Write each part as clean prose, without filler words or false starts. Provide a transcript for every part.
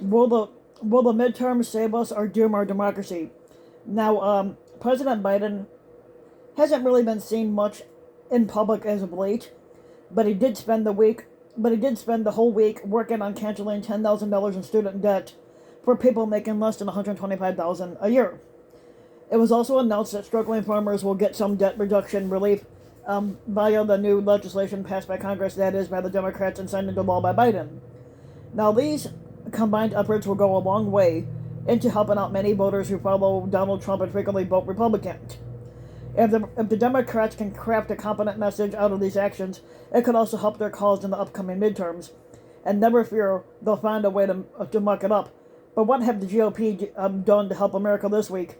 Will the midterms save us or doom our democracy? Now, President Biden hasn't really been seen much in public as of late, but he did spend the week, but he did spend the whole week working on canceling $10,000 in student debt for people making less than $125,000 a year. It was also announced that struggling farmers will get some debt reduction relief via the new legislation passed by Congress, that is, by the Democrats and signed into law by Biden. Now, these combined efforts will go a long way into helping out many voters who follow Donald Trump and frequently vote Republican. If the Democrats can craft a competent message out of these actions, it could also help their cause in the upcoming midterms. And never fear, they'll find a way to muck it up. But what have the GOP done to help America this week?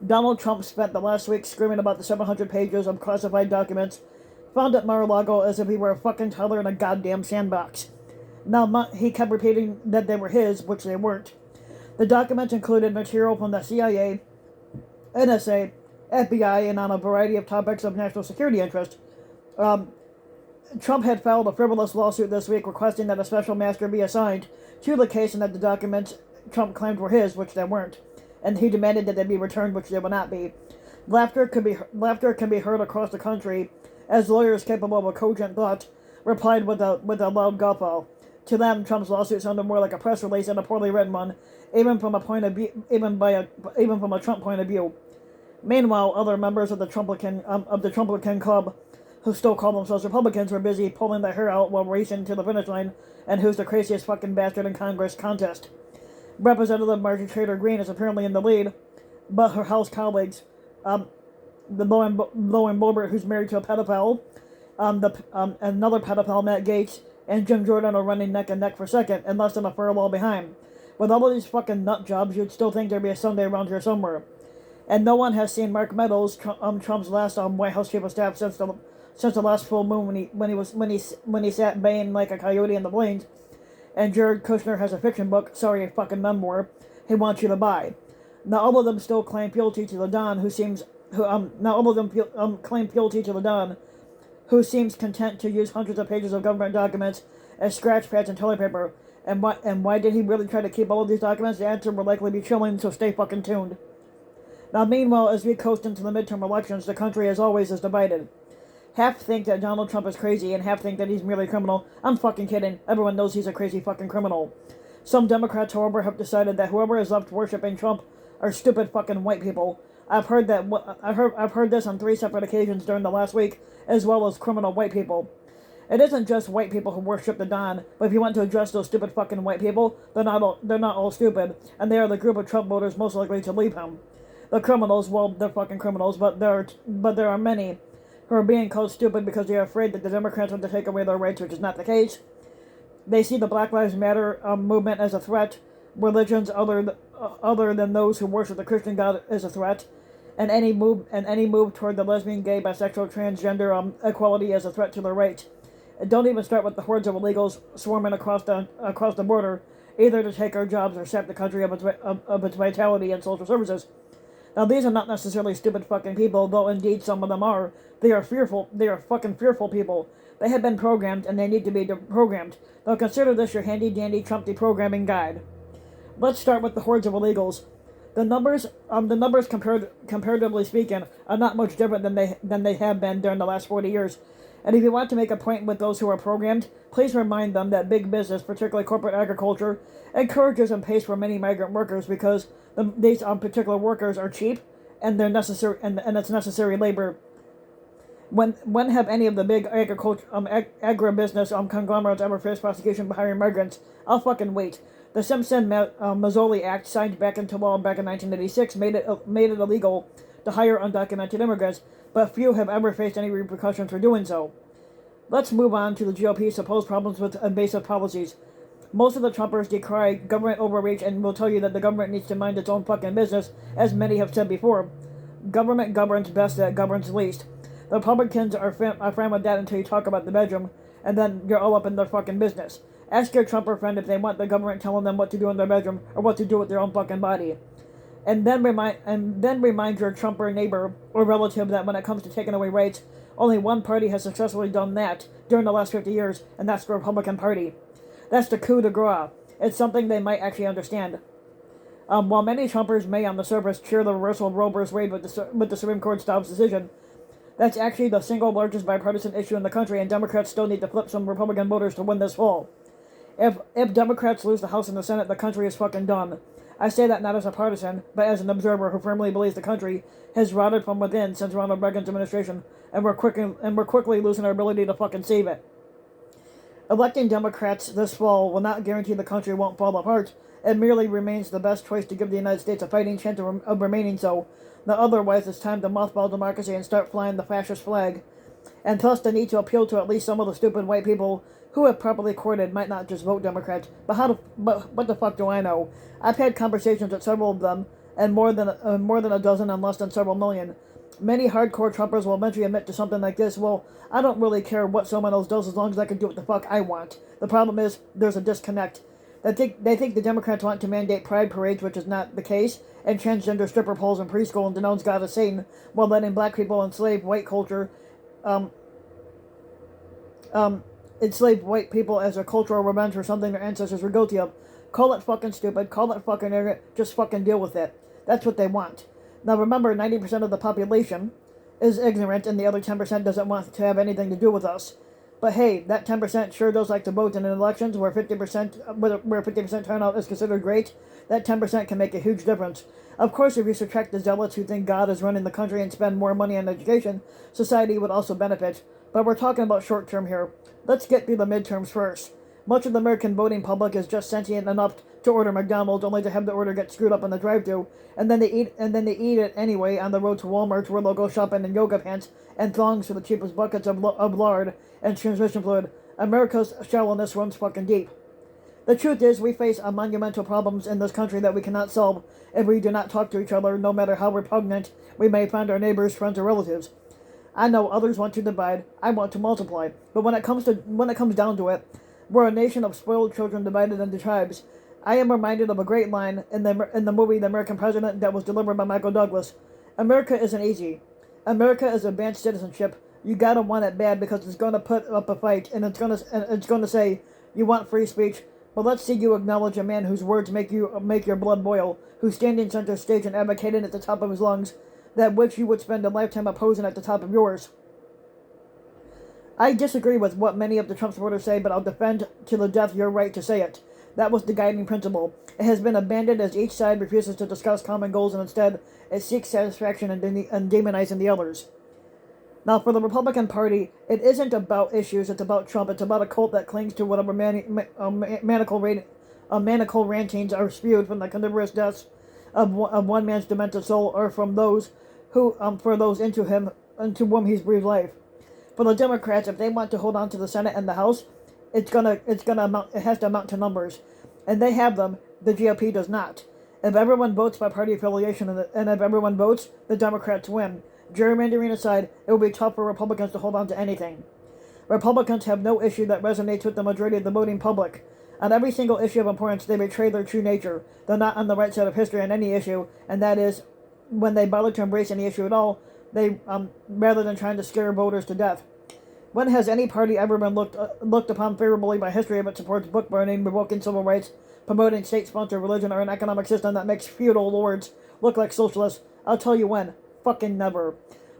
Donald Trump spent the last week screaming about the 700 pages of classified documents found at Mar-a-Lago as if he were a fucking toddler in a goddamn sandbox. Now, he kept repeating that they were his, which they weren't. The documents included material from the CIA, NSA, FBI, and on a variety of topics of national security interest. Trump had filed a frivolous lawsuit this week requesting that a special master be assigned to the case and that the documents Trump claimed were his, which they weren't. And he demanded that they be returned, which they would not be. Laughter can be heard across the country as lawyers capable of a cogent thought replied with a loud guffaw. To them, Trump's lawsuit sounded more like a press release and a poorly written one, even from a Trump point of view. Meanwhile, other members of the Trumplican Club, who still call themselves Republicans, were busy pulling their hair out while racing to the finish line and who's the craziest fucking bastard in Congress contest. Representative Marjorie Taylor Greene is apparently in the lead, but her House colleagues, the Lauren Boebert, who's married to a pedophile, another pedophile, Matt Gaetz, and Jim Jordan are running neck and neck for second, and less than a furlong behind. With all of these fucking nut jobs, you'd still think there'd be a Sunday around here somewhere. And no one has seen Mark Meadows, Trump's last White House chief of staff, since the last full moon when he sat baying like a coyote in the plains. And Jared Kushner has a fiction book, sorry, a fucking memoir, he wants you to buy. Now all of them still claim fealty to the Don, who seems content to use hundreds of pages of government documents as scratch pads and toilet paper. And why did he really try to keep all of these documents? The answer will likely be chilling, so stay fucking tuned. Now, meanwhile, as we coast into the midterm elections, the country, as always, is divided. Half think that Donald Trump is crazy, and half think that he's merely a criminal. I'm fucking kidding. Everyone knows he's a crazy fucking criminal. Some Democrats, however, have decided that whoever is left worshipping Trump are stupid fucking white people. I've heard this on 3 separate occasions during the last week, as well as criminal white people. It isn't just white people who worship the Don, but if you want to address those stupid fucking white people, they're not all stupid, and they are the group of Trump voters most likely to leave him. The criminals, well, they're fucking criminals, but there are many who are being called stupid because they are afraid that the Democrats want to take away their rights, which is not the case. They see the Black Lives Matter movement as a threat, religions other than those who worship the Christian God as a threat, and any move toward the lesbian, gay, bisexual, transgender equality as a threat to their rights. Don't even start with the hordes of illegals swarming across the border, either to take our jobs or sap the country of its vitality and social services. Now, these are not necessarily stupid fucking people, though indeed some of them are. They are fearful. They are fucking fearful people. They have been programmed, and they need to be deprogrammed. Now, consider this your handy-dandy Trump deprogramming guide. Let's start with the hordes of illegals. The numbers comparatively speaking, are not much different than they have been during the last 40 years. And if you want to make a point with those who are programmed, please remind them that big business, particularly corporate agriculture, encourages and pays for many migrant workers because these particular workers are cheap and they're necessary, and it's necessary labor. When have any of the big agribusiness conglomerates ever faced prosecution for hiring migrants? I'll fucking wait. The Simpson-Mazzoli Act, signed back into law back in 1986, made it illegal to hire undocumented immigrants, but few have ever faced any repercussions for doing so. Let's move on to the GOP's supposed problems with invasive policies. Most of the Trumpers decry government overreach and will tell you that the government needs to mind its own fucking business, as many have said before. Government governs best that governs least. The Republicans are fine with that until you talk about the bedroom, and then you're all up in their fucking business. Ask your Trumper friend if they want the government telling them what to do in their bedroom or what to do with their own fucking body. And then remind your Trumper neighbor or relative that when it comes to taking away rights, only one party has successfully done that during the last 50 years, and that's the Republican Party. That's the coup de grace. it's something they might actually understand. While many Trumpers may on the surface cheer the reversal of Roe v. Wade with the Supreme Court's Dobbs decision, that's actually the single largest bipartisan issue in the country, and Democrats still need to flip some Republican voters to win this fall. If Democrats lose the House and the Senate, the country is fucking done. I say that not as a partisan, but as an observer who firmly believes the country has rotted from within since Ronald Reagan's administration, and we're quickly losing our ability to fucking save it. Electing Democrats this fall will not guarantee the country won't fall apart. It merely remains the best choice to give the United States a fighting chance of remaining so. Now, otherwise, it's time to mothball democracy and start flying the fascist flag. And thus, the need to appeal to at least some of the stupid white people who, if properly courted, might not just vote Democrats. But what the fuck do I know? I've had conversations with several of them, and more than a dozen and less than several million. Many hardcore Trumpers will eventually admit to something like this. Well, I don't really care what someone else does as long as I can do what the fuck I want. The problem is, there's a disconnect. They think the Democrats want to mandate pride parades, which is not the case, and transgender stripper poles in preschool and denounce God as Satan, while letting black people enslave white culture, enslave white people as a cultural revenge for something their ancestors were guilty of. Call it fucking stupid, call it fucking ignorant, just fucking deal with it. That's what they want. Now remember, 90% of the population is ignorant, and the other 10% doesn't want to have anything to do with us. But hey, that 10% sure does like to vote in elections where 50% turnout is considered great. That 10% can make a huge difference. Of course, if you subtract the zealots who think God is running the country and spend more money on education, society would also benefit. But we're talking about short term here. Let's get through the midterms first. Much of the American voting public is just sentient enough to order McDonald's, only to have the order get screwed up in the drive-thru, and then they eat it anyway on the road to Walmart, where they'll go shopping in yoga pants and thongs for the cheapest buckets of lard and transmission fluid. America's shallowness runs fucking deep. The truth is, we face a monumental problems in this country that we cannot solve if we do not talk to each other, no matter how repugnant we may find our neighbors, friends, or relatives. I know others want to divide. I want to multiply. But when it comes down to it, we're a nation of spoiled children divided into tribes. I am reminded of a great line in the movie The American President that was delivered by Michael Douglas. America isn't easy. America is advanced citizenship. You gotta want it bad because it's gonna put up a fight, and it's gonna say you want free speech. But let's see you acknowledge a man whose words make your blood boil, who's standing center stage and advocating at the top of his lungs that which you would spend a lifetime opposing at the top of yours. I disagree with what many of the Trump supporters say, but I'll defend to the death your right to say it. That was the guiding principle. It has been abandoned as each side refuses to discuss common goals, and instead it seeks satisfaction in demonizing the others. Now, for the Republican Party, it isn't about issues, it's about Trump. It's about a cult that clings to whatever maniacal rantings are spewed from the carnivorous deaths of one man's demented soul, or from those into whom he's breathed life. For the Democrats, if they want to hold on to the Senate and the House, it has to amount to numbers, and they have them. The GOP does not. If everyone votes by party affiliation, and if everyone votes, the Democrats win. Gerrymandering aside, it will be tough for Republicans to hold on to anything. Republicans have no issue that resonates with the majority of the voting public. On every single issue of importance, they betray their true nature. They're not on the right side of history on any issue, and that is, when they bother to embrace any issue at all, they rather than trying to scare voters to death. When has any party ever been looked upon favorably by history if it supports book burning, revoking civil rights, promoting state-sponsored religion, or an economic system that makes feudal lords look like socialists? I'll tell you when. Fucking never.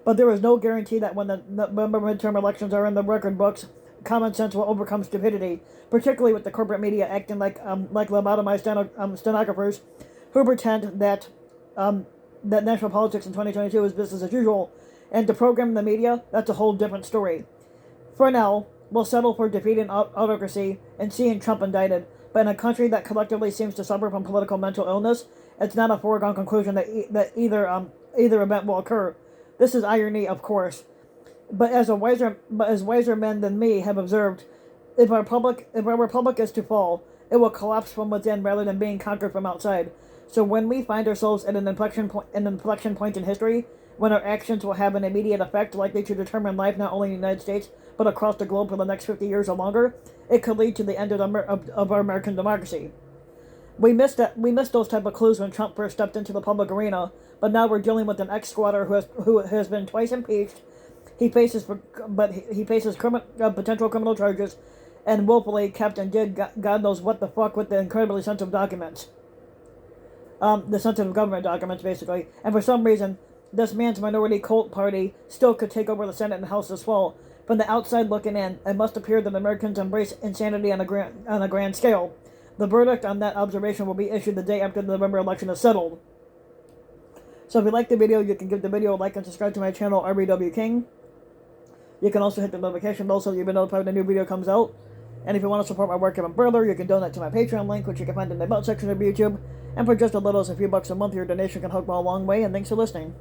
But there is no guarantee that when the November midterm elections are in the record books, common sense will overcome stupidity, particularly with the corporate media acting like lobotomized stenographers who pretend that national politics in 2022 is business as usual. And to program the media, that's a whole different story. For now, we'll settle for defeating autocracy and seeing Trump indicted. But in a country that collectively seems to suffer from political mental illness, it's not a foregone conclusion that either event will occur. This is irony, of course. But as wiser men than me have observed, if our republic is to fall, it will collapse from within rather than being conquered from outside. So when we find ourselves at an inflection point in history, when our actions will have an immediate effect likely to determine life not only in the United States, but across the globe for the next 50 years or longer, it could lead to the end of our American democracy. We missed those type of clues when Trump first stepped into the public arena, but now we're dealing with an ex-squatter who has been twice impeached. He faces potential criminal charges, and willfully kept and did God knows what the fuck with the incredibly sensitive documents. The sensitive government documents, basically. And for some reason, this man's minority cult party still could take over the Senate and House as well. From the outside looking in, it must appear that Americans embrace insanity on a grand scale. The verdict on that observation will be issued the day after the November election is settled. So if you like the video, you can give the video a like and subscribe to my channel, RBW King. You can also hit the notification bell so you'll be notified when a new video comes out. And if you want to support my work even further, you can donate to my Patreon link, which you can find in the About section of YouTube. And for just as little as a few bucks a month, your donation can help go a long way, and thanks for listening.